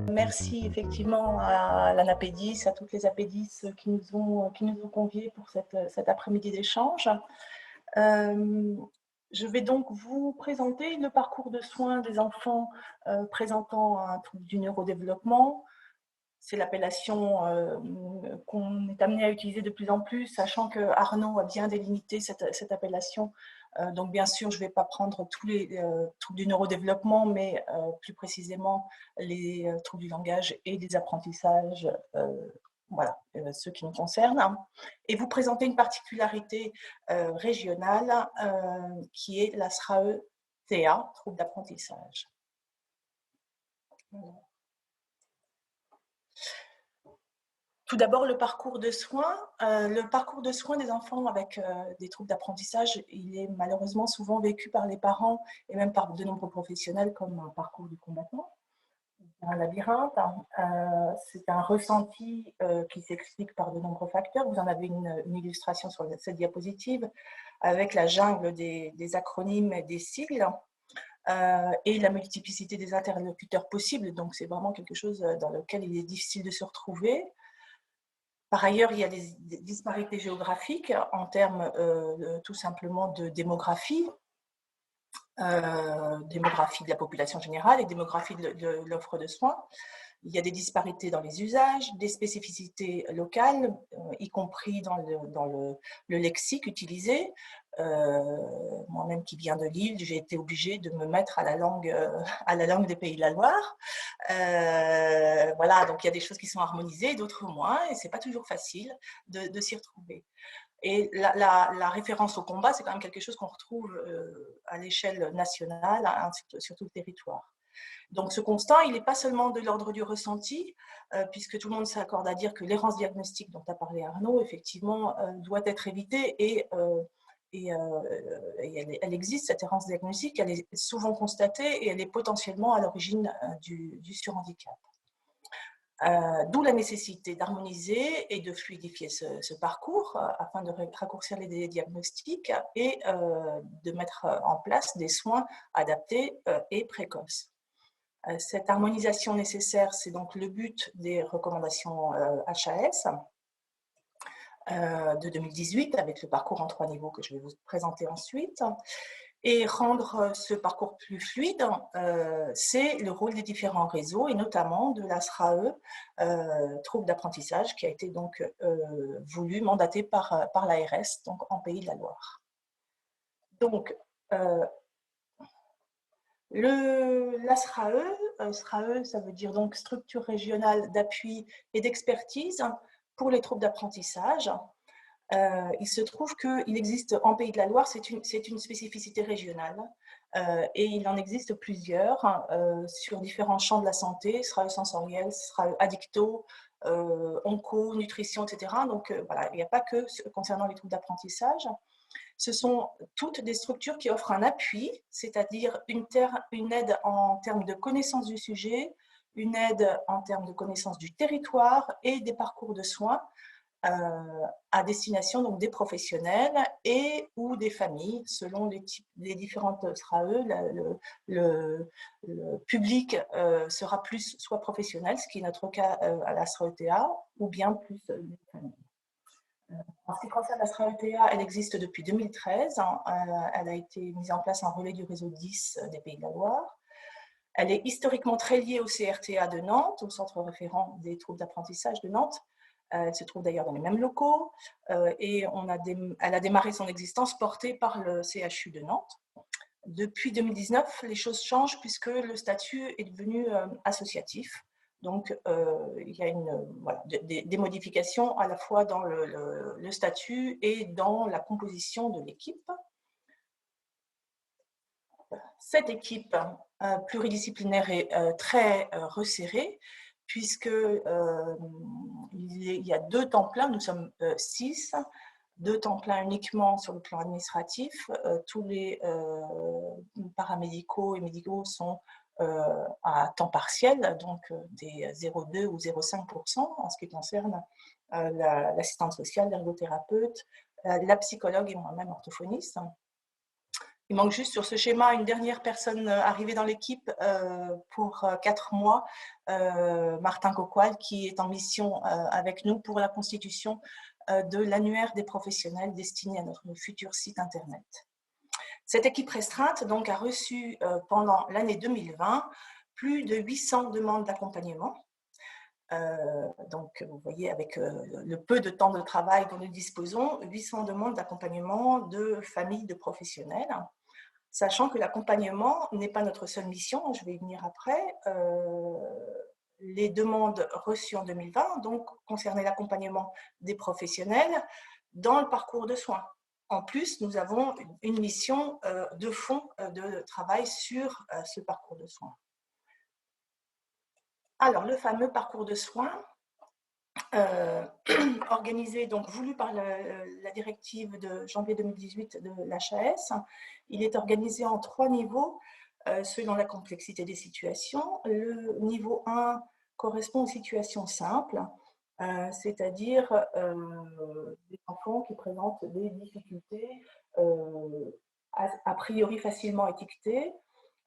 Merci effectivement à l'ANAPEDIS, à toutes les APEDIS qui nous ont conviés pour cet après-midi d'échange. Je vais donc vous présenter le parcours de soins des enfants présentant un trouble du neurodéveloppement. C'est l'appellation qu'on est amené à utiliser de plus en plus, sachant que Arnaud a bien délimité cette appellation. Donc bien sûr, je ne vais pas prendre tous les troubles du neurodéveloppement, mais plus précisément les troubles du langage et des apprentissages, voilà, ceux qui nous concernent. Et vous présenter une particularité régionale qui est la SRAE-TA, trouble d'apprentissage. Voilà. Tout d'abord, le parcours de soins. Le parcours de soins des enfants avec des troubles d'apprentissage, il est malheureusement souvent vécu par les parents et même par de nombreux professionnels comme un parcours du combattant, un labyrinthe. C'est un ressenti qui s'explique par de nombreux facteurs. Vous en avez une illustration sur cette diapositive avec la jungle des acronymes et des sigles. Et la multiplicité des interlocuteurs possibles. Donc, c'est vraiment quelque chose dans lequel il est difficile de se retrouver. Par ailleurs, il y a des disparités géographiques en termes tout simplement de démographie, démographie de la population générale et démographie de l'offre de soins. Il y a des disparités dans les usages, des spécificités locales, y compris dans le lexique utilisé. Moi-même qui viens de Lille, j'ai été obligée de me mettre à la langue des Pays de la Loire. Voilà, donc il y a des choses qui sont harmonisées, d'autres moins, et c'est pas toujours facile de s'y retrouver. Et la référence au combat, c'est quand même quelque chose qu'on retrouve à l'échelle nationale, hein, sur tout le territoire. Donc ce constat, il n'est pas seulement de l'ordre du ressenti, puisque tout le monde s'accorde à dire que l'errance diagnostique dont a parlé Arnaud, effectivement, doit être évitée et elle existe, cette errance diagnostique, elle est souvent constatée et elle est potentiellement à l'origine du surhandicap. D'où la nécessité d'harmoniser et de fluidifier ce parcours afin de raccourcir les délais diagnostiques et de mettre en place des soins adaptés et précoces. Cette harmonisation nécessaire, c'est donc le but des recommandations HAS de 2018 avec le parcours en 3 niveaux que je vais vous présenter ensuite. Et rendre ce parcours plus fluide, c'est le rôle des différents réseaux et notamment de la SRAE, trouble d'apprentissage, qui a été donc voulu, mandaté par l'ARS, donc en Pays de la Loire. Donc, la SRAE, ça veut dire donc structure régionale d'appui et d'expertise pour les troubles d'apprentissage. Il se trouve qu'il existe en Pays de la Loire, c'est une spécificité régionale, et il en existe plusieurs sur différents champs de la santé, SRAE sensoriel, SRAE addicto, onco, nutrition, etc. Donc voilà, il n'y a pas que concernant les troubles d'apprentissage. Ce sont toutes des structures qui offrent un appui, c'est-à-dire une aide en termes de connaissance du sujet, une aide en termes de connaissance du territoire et des parcours de soins à destination donc des professionnels et ou des familles, selon les différentes SRAE. Le public sera plus soit professionnel, ce qui est notre cas à la SRAE-TA, ou bien plus les familles. En ce qui concerne la SRAE-TA, elle existe depuis 2013. Elle a été mise en place en relais du réseau 10 des Pays de la Loire. Elle est historiquement très liée au CRTA de Nantes, au centre référent des troubles d'apprentissage de Nantes. Elle se trouve d'ailleurs dans les mêmes locaux et elle a démarré son existence portée par le CHU de Nantes. Depuis 2019, les choses changent puisque le statut est devenu associatif. Donc, il y a des modifications à la fois dans le statut et dans la composition de l'équipe. Cette équipe pluridisciplinaire est très resserrée, puisqu'il y a 2 temps pleins, nous sommes 6, 2 temps pleins uniquement sur le plan administratif. Tous les paramédicaux et médicaux sont à temps partiel, donc des 0,2 ou 0,5% en ce qui concerne l'assistante sociale, l'ergothérapeute, la psychologue et moi-même orthophoniste. Il manque juste sur ce schéma une dernière personne arrivée dans l'équipe pour 4 mois, Martin Coqual, qui est en mission avec nous pour la constitution de l'annuaire des professionnels destiné à notre futur site internet. Cette équipe restreinte donc, a reçu pendant l'année 2020 plus de 800 demandes d'accompagnement. Donc, vous voyez, avec le peu de temps de travail dont nous disposons, 800 demandes d'accompagnement de familles de professionnels, sachant que l'accompagnement n'est pas notre seule mission, je vais y venir après. Les demandes reçues en 2020 donc, concernaient l'accompagnement des professionnels dans le parcours de soins. En plus, nous avons une mission de fond de travail sur ce parcours de soins. Alors, le fameux parcours de soins, organisé, donc voulu par la directive de janvier 2018 de l'HAS, il est organisé en 3 niveaux selon la complexité des situations. Le niveau 1 correspond aux situations simples, c'est-à-dire des enfants qui présentent des difficultés a priori facilement étiquetées.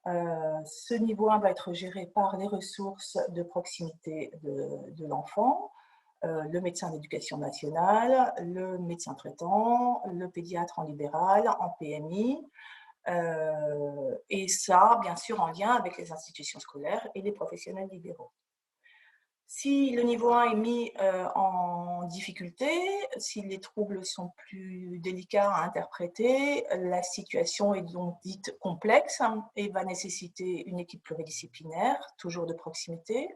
Ce niveau 1 va être géré par les ressources de proximité de l'enfant, le médecin d'éducation nationale, le médecin traitant, le pédiatre en libéral, en PMI, et ça, bien sûr, en lien avec les institutions scolaires et les professionnels libéraux. Si le niveau 1 est mis en difficulté, si les troubles sont plus délicats à interpréter, la situation est donc dite complexe et va nécessiter une équipe pluridisciplinaire, toujours de proximité.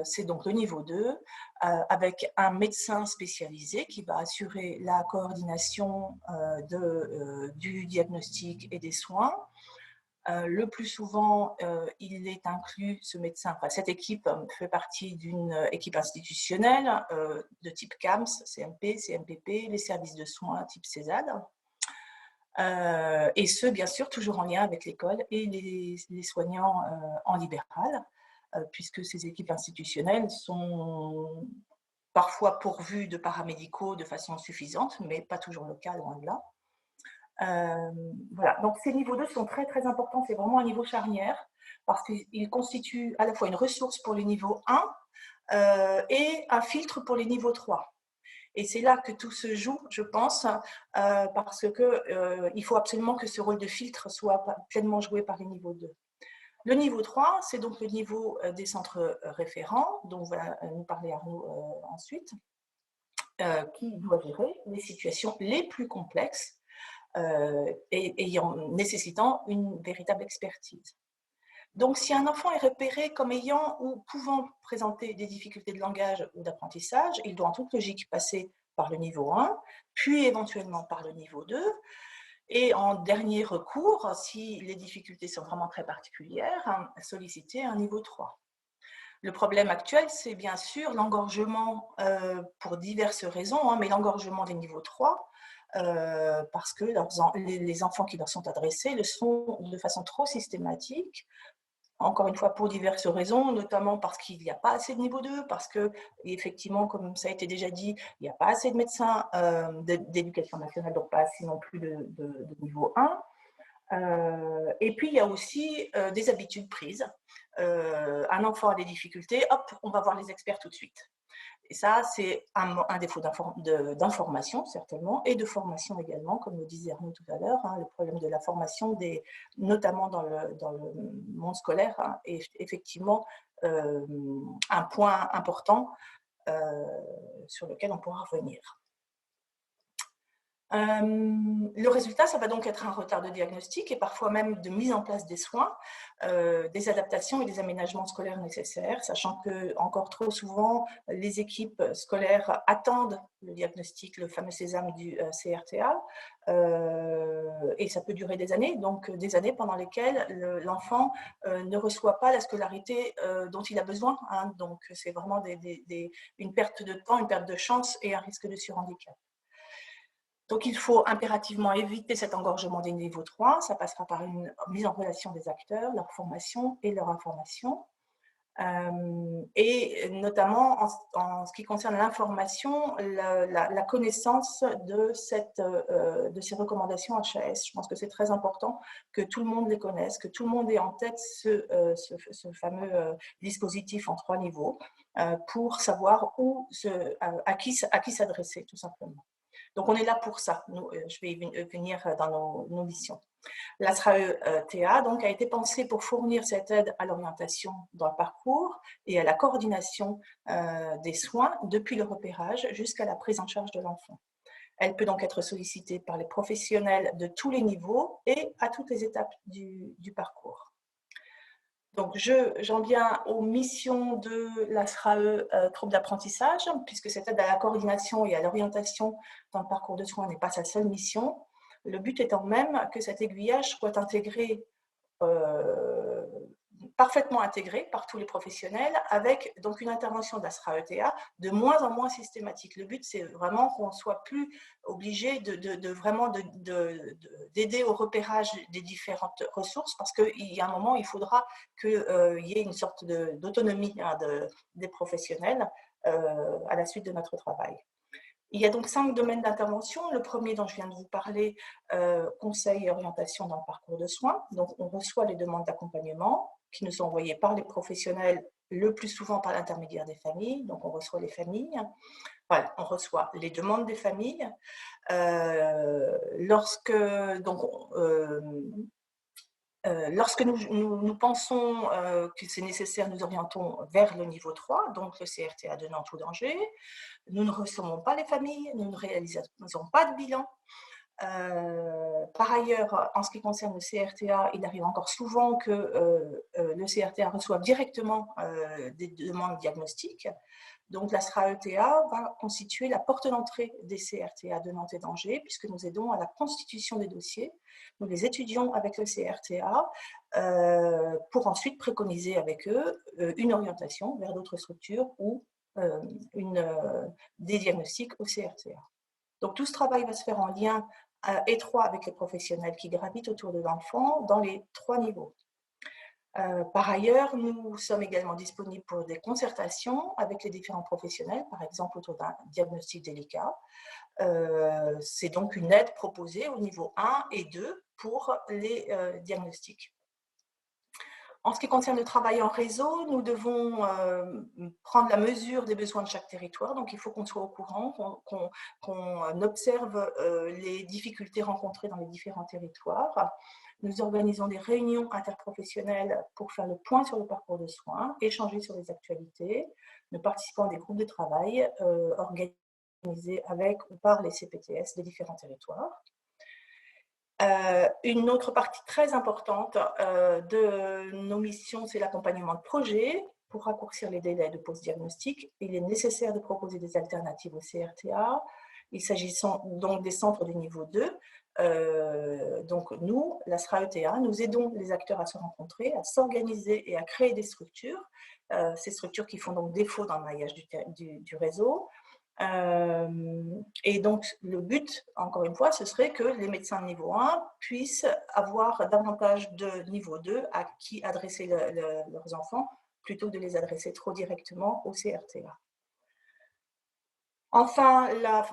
C'est donc le niveau 2, avec un médecin spécialisé qui va assurer la coordination du diagnostic et des soins. Le plus souvent, il est inclus, ce médecin, enfin, cette équipe fait partie d'une équipe institutionnelle de type CAMS, CMP, CMPP, les services de soins type CESAD. Et ce, bien sûr, toujours en lien avec l'école et les soignants en libéral, puisque ces équipes institutionnelles sont parfois pourvues de paramédicaux de façon suffisante, mais pas toujours le cas, loin de là. Voilà, donc ces niveaux 2 sont très très importants, c'est vraiment un niveau charnière parce qu'il constitue à la fois une ressource pour le niveau 1 et un filtre pour les niveaux 3. Et c'est là que tout se joue, je pense, parce qu'il faut absolument que ce rôle de filtre soit pleinement joué par les niveaux 2. Le niveau 3, c'est donc le niveau des centres référents, dont va nous parler Arnaud ensuite, qui doit gérer les situations les plus complexes et nécessitant une véritable expertise. Donc, si un enfant est repéré comme ayant ou pouvant présenter des difficultés de langage ou d'apprentissage, il doit en toute logique passer par le niveau 1, puis éventuellement par le niveau 2, et en dernier recours, si les difficultés sont vraiment très particulières, solliciter un niveau 3. Le problème actuel, c'est bien sûr l'engorgement pour diverses raisons, mais l'engorgement des niveaux 3, parce que les enfants qui leur sont adressés le sont de façon trop systématique, encore une fois pour diverses raisons, notamment parce qu'il n'y a pas assez de niveau 2, parce que, effectivement, comme ça a été déjà dit, il n'y a pas assez de médecins d'éducation nationale, donc pas assez non plus de niveau 1. Et puis, il y a aussi des habitudes prises. Un enfant a des difficultés, hop, on va voir les experts tout de suite. Et ça, c'est un défaut d'information, certainement, et de formation également, comme le disait Arnaud tout à l'heure, le problème de la formation, notamment dans le monde scolaire, est effectivement un point important sur lequel on pourra revenir. Le résultat, ça va donc être un retard de diagnostic et parfois même de mise en place des soins, des adaptations et des aménagements scolaires nécessaires, sachant que encore trop souvent, les équipes scolaires attendent le diagnostic, le fameux sésame du CRTA, et ça peut durer des années, donc des années pendant lesquelles l'enfant ne reçoit pas la scolarité dont il a besoin. Donc c'est vraiment une perte de temps, une perte de chance et un risque de surhandicap. Donc, il faut impérativement éviter cet engorgement des niveaux 3. Ça passera par une mise en relation des acteurs, leur formation et leur information. Et notamment en ce qui concerne l'information, la connaissance de ces recommandations HAS. Je pense que c'est très important que tout le monde les connaisse, que tout le monde ait en tête ce fameux dispositif en 3 niveaux pour savoir à qui s'adresser, tout simplement. Donc, on est là pour ça. Je vais y venir dans nos missions. La SRAE-TA donc, a été pensée pour fournir cette aide à l'orientation dans le parcours et à la coordination des soins depuis le repérage jusqu'à la prise en charge de l'enfant. Elle peut donc être sollicitée par les professionnels de tous les niveaux et à toutes les étapes du parcours. Donc, j'en viens aux missions de la SRAE troubles d'apprentissage, puisque cette aide à la coordination et à l'orientation dans le parcours de soins n'est pas sa seule mission. Le but étant même que cet aiguillage soit intégré, parfaitement intégré par tous les professionnels, avec donc une intervention de la SRAE-TA de moins en moins systématique. Le but, c'est vraiment qu'on ne soit plus obligé d'aider au repérage des différentes ressources, parce qu'il y a un moment, il faudra qu'il y ait une sorte d'autonomie des professionnels à la suite de notre travail. Il y a donc 5 domaines d'intervention. Le premier dont je viens de vous parler, conseil et orientation dans le parcours de soins. Donc, on reçoit les demandes d'accompagnement qui nous sont envoyées par les professionnels, le plus souvent par l'intermédiaire des familles. Donc, on reçoit les familles. Voilà, on reçoit les demandes des familles. Lorsque nous pensons que c'est nécessaire, nous orientons vers le niveau 3, donc le CRTA de Nantes ou d'Angers. Nous ne recevons pas les familles, nous ne réalisons pas de bilan. Par ailleurs, en ce qui concerne le CRTA, il arrive encore souvent que le CRTA reçoive directement des demandes diagnostiques. Donc, la SRAE-TA va constituer la porte d'entrée des CRTA de Nantes et d'Angers, puisque nous aidons à la constitution des dossiers. Nous les étudions avec le CRTA pour ensuite préconiser avec eux une orientation vers d'autres structures ou des diagnostics au CRTA. Donc, tout ce travail va se faire en lien étroit avec les professionnels qui gravitent autour de l'enfant dans les 3 niveaux. Par ailleurs, nous sommes également disponibles pour des concertations avec les différents professionnels, par exemple autour d'un diagnostic délicat. C'est donc une aide proposée au niveau 1 et 2 pour les diagnostics. En ce qui concerne le travail en réseau, nous devons prendre la mesure des besoins de chaque territoire. Donc, il faut qu'on soit au courant, qu'on observe les difficultés rencontrées dans les différents territoires. Nous organisons des réunions interprofessionnelles pour faire le point sur le parcours de soins, échanger sur les actualités. Nous participons à des groupes de travail organisés avec ou par les CPTS des différents territoires. Une autre partie très importante de nos missions, c'est l'accompagnement de projets. Pour raccourcir les délais de post-diagnostic, il est nécessaire de proposer des alternatives au CRTA. Il s'agit donc des centres de niveau 2. Donc nous, la SRAE-TA, nous aidons les acteurs à se rencontrer, à s'organiser et à créer des structures. Ces structures qui font donc défaut dans le maillage du réseau. Et donc, le but, encore une fois, ce serait que les médecins de niveau 1 puissent avoir davantage de niveau 2 à qui adresser leurs enfants, plutôt que de les adresser trop directement au CRTA. Enfin,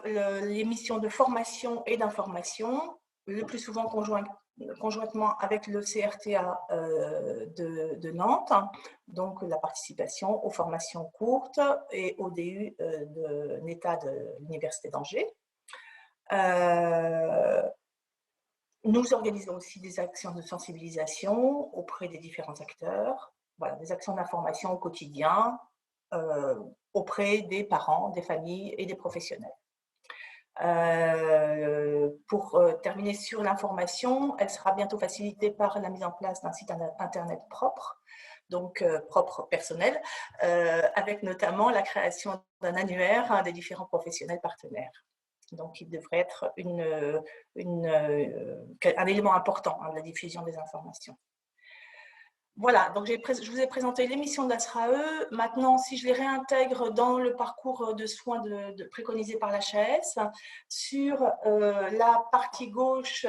les missions de formation et d'information, le plus souvent conjointement avec le CRTA de Nantes, donc la participation aux formations courtes et au DU de NETA de l'Université d'Angers. Nous organisons aussi des actions de sensibilisation auprès des différents acteurs, voilà, des actions d'information au quotidien auprès des parents, des familles et des professionnels. Pour terminer sur l'information, elle sera bientôt facilitée par la mise en place d'un site internet propre, donc propre personnel, avec notamment la création d'un annuaire des différents professionnels partenaires. Donc, il devrait être un élément important de la diffusion des informations. Voilà, donc je vous ai présenté les missions de la SRAE. Maintenant, si je les réintègre dans le parcours de soins préconisé par l'HAS, sur la partie gauche,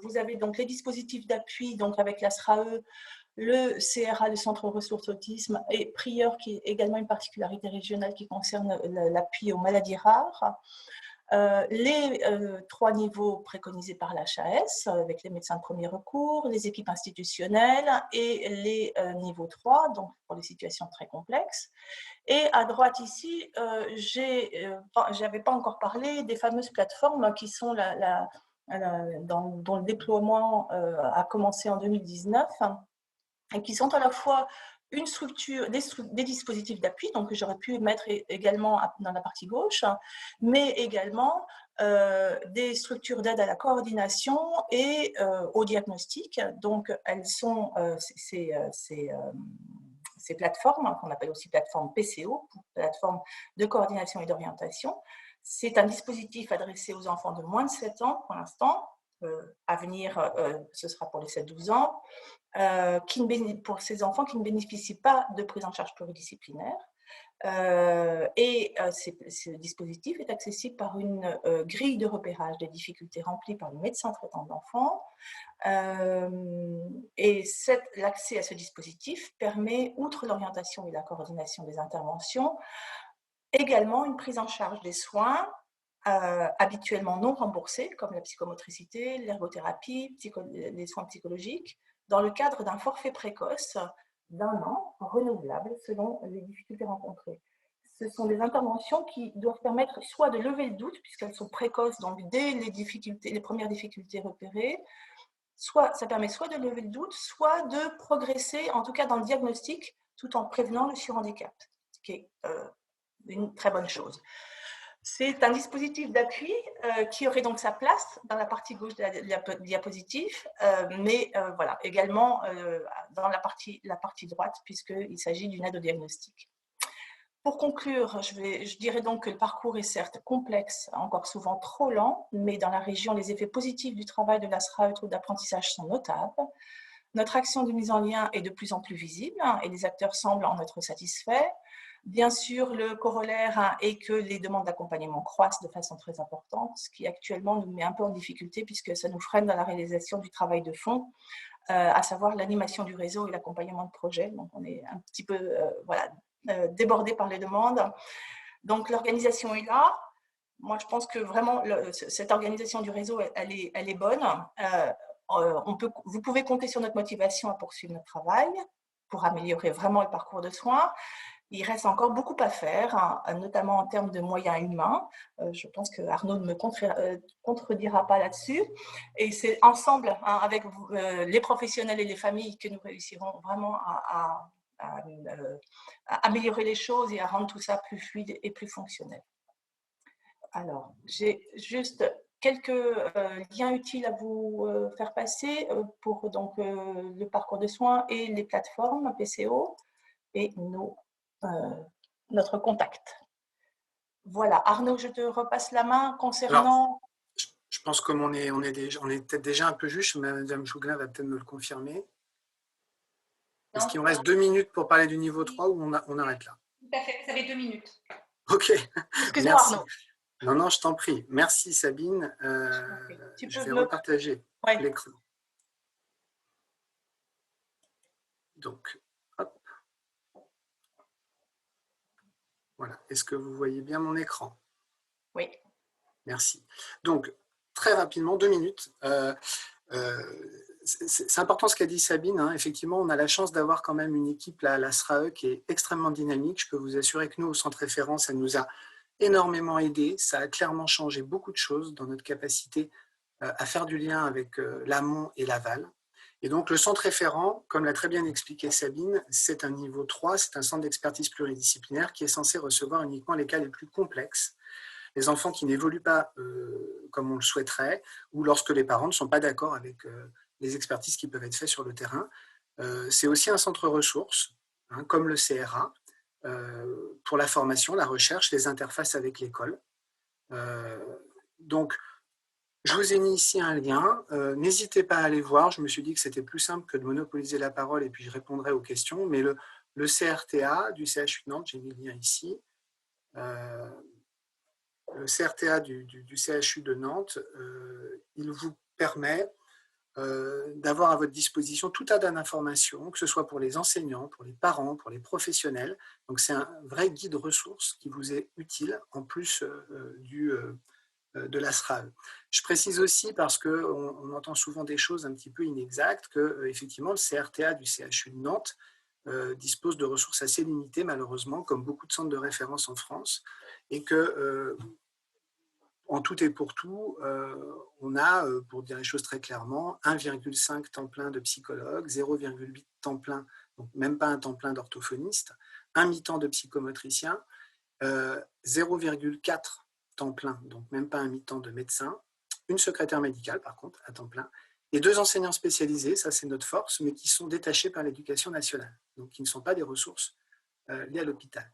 vous avez donc les dispositifs d'appui, donc avec la SRAE, le CRA, le Centre Ressources Autisme, et Prieur, qui est également une particularité régionale qui concerne l'appui aux maladies rares. Les 3 niveaux préconisés par l'HAS, avec les médecins de premier recours, les équipes institutionnelles et les niveaux 3, donc pour les situations très complexes. Et à droite ici, j'avais pas encore parlé des fameuses plateformes qui sont dont le déploiement a commencé en 2019 et qui sont à la fois une structure, des dispositifs d'appui, donc que j'aurais pu mettre également dans la partie gauche, mais également des structures d'aide à la coordination et au diagnostic. Donc, elles sont ces plateformes, qu'on appelle aussi plateforme PCO, plateforme de coordination et d'orientation. C'est un dispositif adressé aux enfants de moins de 7 ans pour l'instant. À venir, ce sera pour les 7-12 ans. Pour ces enfants qui ne bénéficient pas de prise en charge pluridisciplinaire. Ce dispositif est accessible par une grille de repérage des difficultés remplie par le médecin traitant de l'enfant. Et l'accès à ce dispositif permet, outre l'orientation et la coordination des interventions, également une prise en charge des soins habituellement non remboursés, comme la psychomotricité, l'ergothérapie, les soins psychologiques, dans le cadre d'un forfait précoce d'1 an, renouvelable selon les difficultés rencontrées. Ce sont des interventions qui doivent permettre soit de lever le doute, puisqu'elles sont précoces, donc dès les premières difficultés repérées, ça permet soit de lever le doute, soit de progresser, en tout cas dans le diagnostic, tout en prévenant le surhandicap, ce qui est une très bonne chose. C'est un dispositif d'appui qui aurait donc sa place dans la partie gauche de la diapositive, mais voilà, également dans la partie droite, puisqu'il s'agit d'une aide au diagnostic. Pour conclure, je dirais donc que le parcours est certes complexe, encore souvent trop lent, mais dans la région, les effets positifs du travail de la SRAE d'apprentissage sont notables. Notre action de mise en lien est de plus en plus visible et les acteurs semblent en être satisfaits. Bien sûr, le corollaire est que les demandes d'accompagnement croissent de façon très importante, ce qui actuellement nous met un peu en difficulté puisque ça nous freine dans la réalisation du travail de fond, à savoir l'animation du réseau et l'accompagnement de projet. Donc, on est un petit peu débordé par les demandes. Donc, l'organisation est là. Moi, je pense que vraiment, cette organisation du réseau, elle est bonne. Vous pouvez compter sur notre motivation à poursuivre notre travail pour améliorer vraiment le parcours de soins. Il reste encore beaucoup à faire, hein, notamment en termes de moyens humains. Je pense que Arnaud ne me contredira pas là-dessus. Et c'est ensemble, hein, avec les professionnels et les familles, que nous réussirons vraiment à améliorer les choses et à rendre tout ça plus fluide et plus fonctionnel. Alors, j'ai juste quelques liens utiles à vous faire passer pour donc, le parcours de soins et les plateformes PCO et notre contact. Voilà, Arnaud, je te repasse la main concernant… Alors, je pense comme on est peut-être déjà un peu juste, Madame Jouglin va peut-être me le confirmer. Est-ce qu'il nous reste 2 minutes pour parler du niveau 3 ou on arrête là? Tout à fait, vous avez 2 minutes. Ok, Excuse-moi merci. Arnaud. Non, je t'en prie. Merci Sabine. Je vais repartager l'écran. Donc, hop. Voilà. Est-ce que vous voyez bien mon écran? Oui. Merci. Donc, très rapidement, 2 minutes. C'est important ce qu'a dit Sabine, hein. Effectivement, on a la chance d'avoir quand même une équipe, la SRAE, qui est extrêmement dynamique. Je peux vous assurer que nous, au centre référent, ça nous a énormément aidé. Ça a clairement changé beaucoup de choses dans notre capacité à faire du lien avec l'amont et l'aval. Et donc, le centre référent, comme l'a très bien expliqué Sabine, c'est un niveau 3, c'est un centre d'expertise pluridisciplinaire qui est censé recevoir uniquement les cas les plus complexes, les enfants qui n'évoluent pas comme on le souhaiterait, ou lorsque les parents ne sont pas d'accord avec les expertises qui peuvent être faites sur le terrain. C'est aussi un centre ressources, hein, comme le CRA, pour la formation, la recherche, les interfaces avec l'école. Donc, Je vous ai mis ici un lien. N'hésitez pas à aller voir. Je me suis dit que c'était plus simple que de monopoliser la parole et puis je répondrai aux questions. Mais le CRTA du CHU de Nantes, j'ai mis le lien ici. Le CRTA du CHU de Nantes, il vous permet d'avoir à votre disposition tout un tas d'informations, que ce soit pour les enseignants, pour les parents, pour les professionnels. Donc c'est un vrai guide ressources qui vous est utile en plus de la SRAE. Je précise aussi, parce qu'on entend souvent des choses un petit peu inexactes, que effectivement le CRTA du CHU de Nantes dispose de ressources assez limitées, malheureusement, comme beaucoup de centres de référence en France, et que en tout et pour tout, on a, pour dire les choses très clairement, 1,5 temps plein de psychologue, 0,8 temps plein, donc même pas un temps plein d'orthophoniste, un mi-temps de psychomotricien, 0,4 temps plein, donc même pas un mi-temps de médecin, une secrétaire médicale par contre à temps plein, et 2 enseignants spécialisés, ça c'est notre force, mais qui sont détachés par l'éducation nationale, donc qui ne sont pas des ressources liées à l'hôpital.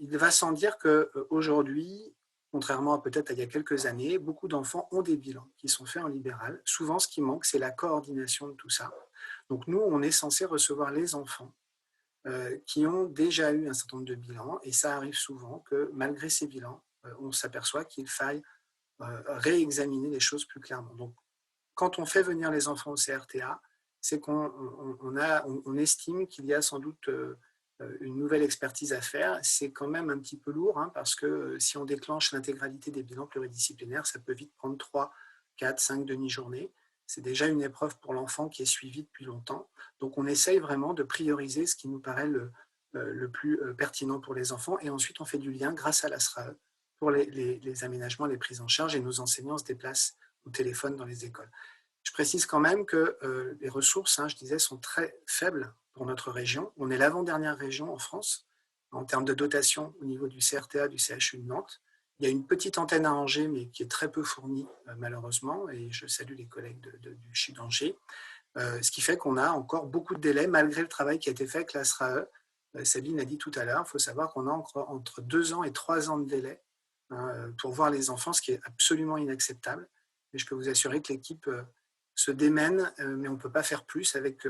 Il va sans dire qu'aujourd'hui, contrairement à peut-être il y a quelques années, beaucoup d'enfants ont des bilans qui sont faits en libéral. Souvent, ce qui manque, c'est la coordination de tout ça. Donc nous, on est censé recevoir les enfants qui ont déjà eu un certain nombre de bilans, et ça arrive souvent que malgré ces bilans, on s'aperçoit qu'il faille réexaminer les choses plus clairement. Donc, quand on fait venir les enfants au CRTA, c'est qu'on estime qu'il y a sans doute une nouvelle expertise à faire. C'est quand même un petit peu lourd, hein, parce que si on déclenche l'intégralité des bilans pluridisciplinaires, ça peut vite prendre 3, 4, 5 demi-journées. C'est déjà une épreuve pour l'enfant qui est suivi depuis longtemps. Donc on essaye vraiment de prioriser ce qui nous paraît le plus pertinent pour les enfants, et ensuite on fait du lien grâce à la SRAE pour les aménagements, les prises en charge, et nos enseignants se déplacent au téléphone dans les écoles. Je précise quand même que les ressources, je disais, sont très faibles pour notre région. On est l'avant-dernière région en France en termes de dotation au niveau du CRTA, du CHU de Nantes. Il y a une petite antenne à Angers, mais qui est très peu fournie, malheureusement, et je salue les collègues du CHU d'Angers. Ce qui fait qu'on a encore beaucoup de délais, malgré le travail qui a été fait avec la SRAE. Sabine l'a dit tout à l'heure, il faut savoir qu'on a entre 2 ans et 3 ans de délai pour voir les enfants, ce qui est absolument inacceptable. Et je peux vous assurer que l'équipe se démène, mais on ne peut pas faire plus avec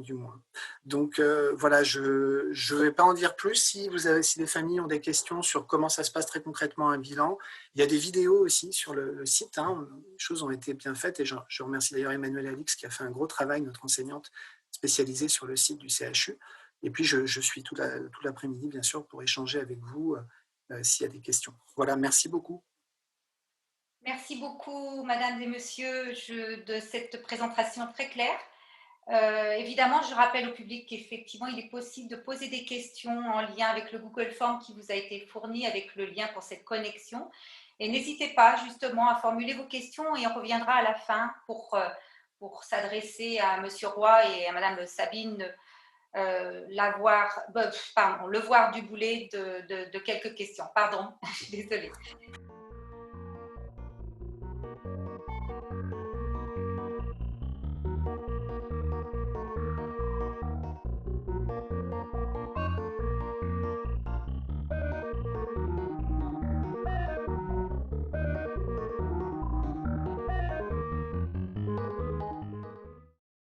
du moins. Donc voilà, je ne vais pas en dire plus. Si les familles ont des questions sur comment ça se passe très concrètement un bilan, il y a des vidéos aussi sur le site. Les choses ont été bien faites, et je remercie d'ailleurs Emmanuel Alix qui a fait un gros travail, notre enseignante spécialisée sur le site du CHU. Et puis je suis tout l'après-midi, bien sûr, pour échanger avec vous s'il y a des questions. Voilà, merci beaucoup. Merci beaucoup, mesdames et messieurs, de cette présentation très claire. Évidemment, je rappelle au public qu'effectivement, il est possible de poser des questions en lien avec le Google Form qui vous a été fourni avec le lien pour cette connexion. Et n'hésitez pas justement à formuler vos questions, et on reviendra à la fin pour s'adresser à Monsieur Roy et à Madame Sabine, le voir du boulet de quelques questions. Pardon, je suis désolée.